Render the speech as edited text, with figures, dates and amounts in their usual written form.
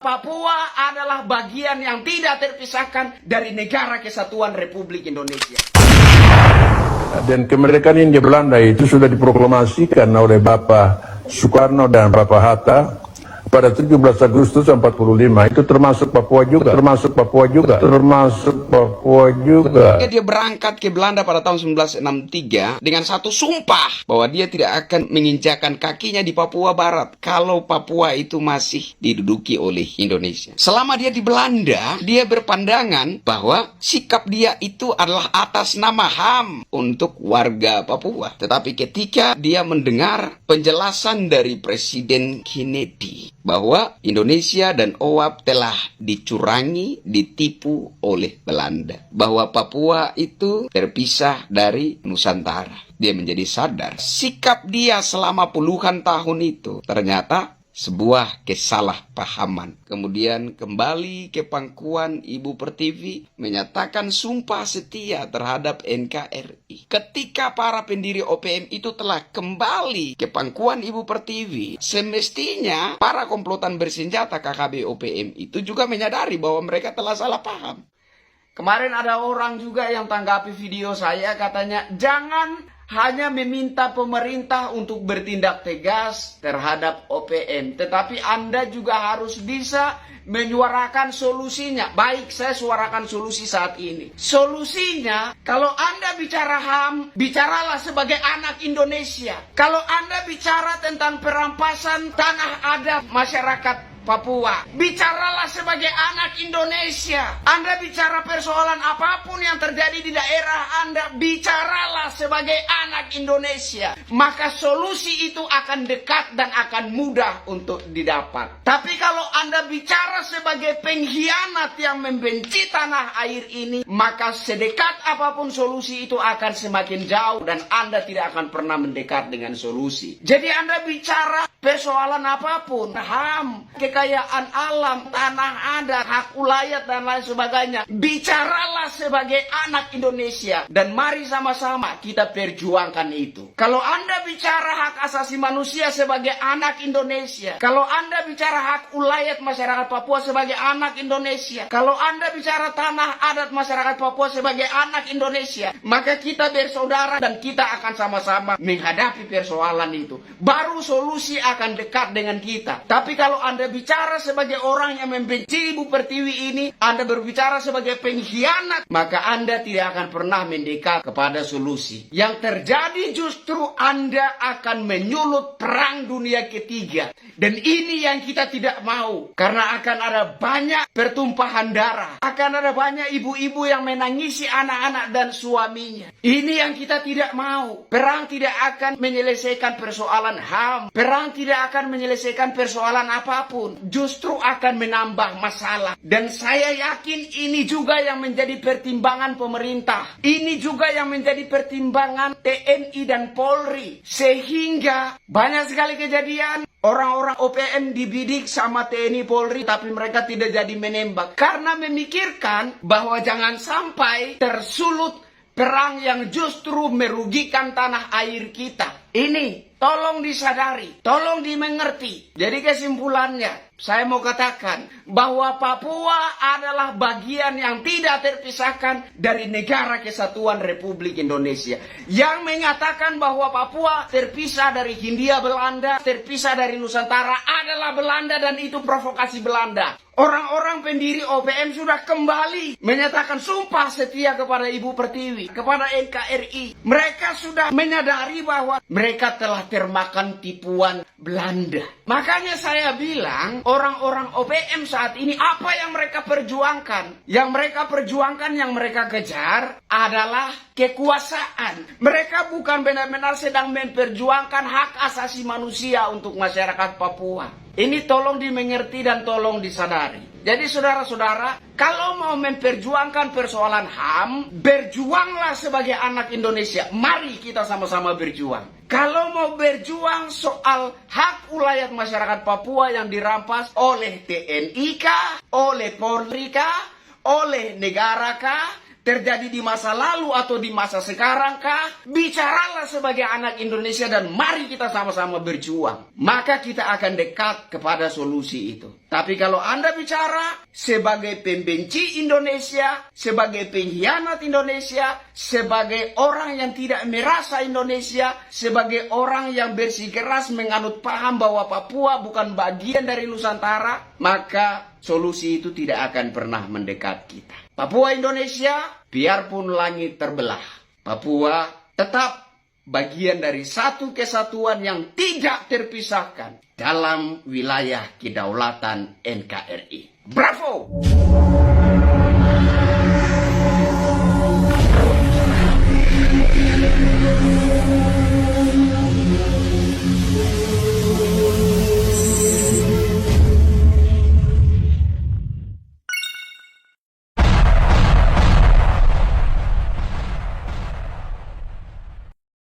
Papua adalah bagian yang tidak terpisahkan dari Negara Kesatuan Republik Indonesia. Dan kemerdekaan Hindia Belanda itu sudah diproklamasikan oleh Bapak Soekarno dan Bapak Hatta pada 17 Agustus 45. Itu termasuk Papua juga. Dia berangkat ke Belanda pada tahun 1963 dengan satu sumpah bahwa dia tidak akan menginjakan kakinya di Papua Barat kalau Papua itu masih diduduki oleh Indonesia. Selama dia di Belanda, dia berpandangan bahwa sikap dia itu adalah atas nama HAM untuk warga Papua. Tetapi ketika dia mendengar penjelasan dari Presiden Kennedy bahwa Indonesia dan OAP telah dicurangi, ditipu oleh Belanda, bahwa Papua itu terpisah dari Nusantara, dia menjadi sadar sikap dia selama puluhan tahun itu ternyata sebuah kesalahpahaman. Kemudian kembali ke pangkuan Ibu Pertiwi, menyatakan sumpah setia terhadap NKRI. Ketika para pendiri OPM itu telah kembali ke pangkuan Ibu Pertiwi, semestinya para komplotan bersenjata KKB OPM itu juga menyadari bahwa mereka telah salah paham. Kemarin ada orang juga yang tanggapi video saya, katanya jangan hanya meminta pemerintah untuk bertindak tegas terhadap OPM, tetapi Anda juga harus bisa menyuarakan solusinya. Baik, saya suarakan solusi saat ini. Solusinya, kalau Anda bicara HAM, bicaralah sebagai anak Indonesia. Kalau Anda bicara tentang perampasan tanah adat masyarakat Papua, bicaralah sebagai anak Indonesia. Anda bicara persoalan apapun yang terjadi di daerah Anda, bicaralah sebagai anak Indonesia. Maka solusi itu akan dekat dan akan mudah untuk didapat. Tapi kalau Anda bicara sebagai pengkhianat yang membenci tanah air ini, maka sedekat apapun solusi itu akan semakin jauh dan Anda tidak akan pernah mendekat dengan solusi. Jadi Anda bicara persoalan apapun, HAM, kekayaan alam, tanah adat, hak ulayat dan lain sebagainya, bicaralah sebagai anak Indonesia dan mari sama-sama kita perjuangkan itu. Kalau Anda bicara hak asasi manusia sebagai anak Indonesia, kalau Anda bicara hak ulayat masyarakat Papua sebagai anak Indonesia, kalau Anda bicara tanah adat masyarakat Papua sebagai anak Indonesia, maka kita bersaudara dan kita akan sama-sama menghadapi persoalan itu. Baru solusi akan dekat dengan kita. Tapi kalau Anda bicara sebagai orang yang membenci Ibu Pertiwi ini, Anda berbicara sebagai pengkhianat, maka Anda tidak akan pernah mendekat kepada solusi. Yang terjadi justru Anda akan menyulut perang dunia ketiga. Dan ini yang kita tidak mau. Karena akan ada banyak pertumpahan darah. Akan ada banyak ibu-ibu yang menangisi anak-anak dan suaminya. Ini yang kita tidak mau. Perang tidak akan menyelesaikan persoalan HAM. Perang tidak akan menyelesaikan persoalan apapun. Justru akan menambah masalah. Dan saya yakin ini juga yang menjadi pertimbangan pemerintah. Ini juga yang menjadi pertimbangan TNI dan Polri. Sehingga banyak sekali kejadian orang-orang OPM dibidik sama TNI Polri tapi mereka tidak jadi menembak. Karena memikirkan bahwa jangan sampai tersulut perang yang justru merugikan tanah air kita. Ini tolong disadari, tolong dimengerti. Jadi kesimpulannya, saya mau katakan bahwa Papua adalah bagian yang tidak terpisahkan dari Negara Kesatuan Republik Indonesia. Yang menyatakan bahwa Papua terpisah dari Hindia Belanda, terpisah dari Nusantara adalah Belanda dan itu provokasi Belanda. Orang-orang pendiri OPM sudah kembali menyatakan sumpah setia kepada Ibu Pertiwi, kepada NKRI. Mereka sudah menyadari bahwa mereka telah termakan tipuan Belanda. Makanya saya bilang, orang-orang OPM saat ini apa yang mereka perjuangkan? Yang mereka perjuangkan, yang mereka kejar adalah kekuasaan. Mereka bukan benar-benar sedang memperjuangkan hak asasi manusia untuk masyarakat Papua. Ini tolong dimengerti dan tolong disadari. Jadi saudara-saudara, kalau mau memperjuangkan persoalan HAM, berjuanglah sebagai anak Indonesia. Mari kita sama-sama berjuang. Kalau mau berjuang soal hak ulayat masyarakat Papua yang dirampas oleh TNI kah, oleh Polri kah, oleh negara kah, terjadi di masa lalu atau di masa sekarang kah? Bicaralah sebagai anak Indonesia dan mari kita sama-sama berjuang. Maka kita akan dekat kepada solusi itu. Tapi kalau Anda bicara sebagai pembenci Indonesia, sebagai pengkhianat Indonesia, sebagai orang yang tidak merasa Indonesia, sebagai orang yang bersikeras menganut paham bahwa Papua bukan bagian dari Nusantara, maka solusi itu tidak akan pernah mendekat kita. Papua Indonesia, biarpun langit terbelah, Papua tetap bagian dari satu kesatuan yang tidak terpisahkan dalam wilayah kedaulatan NKRI. Bravo!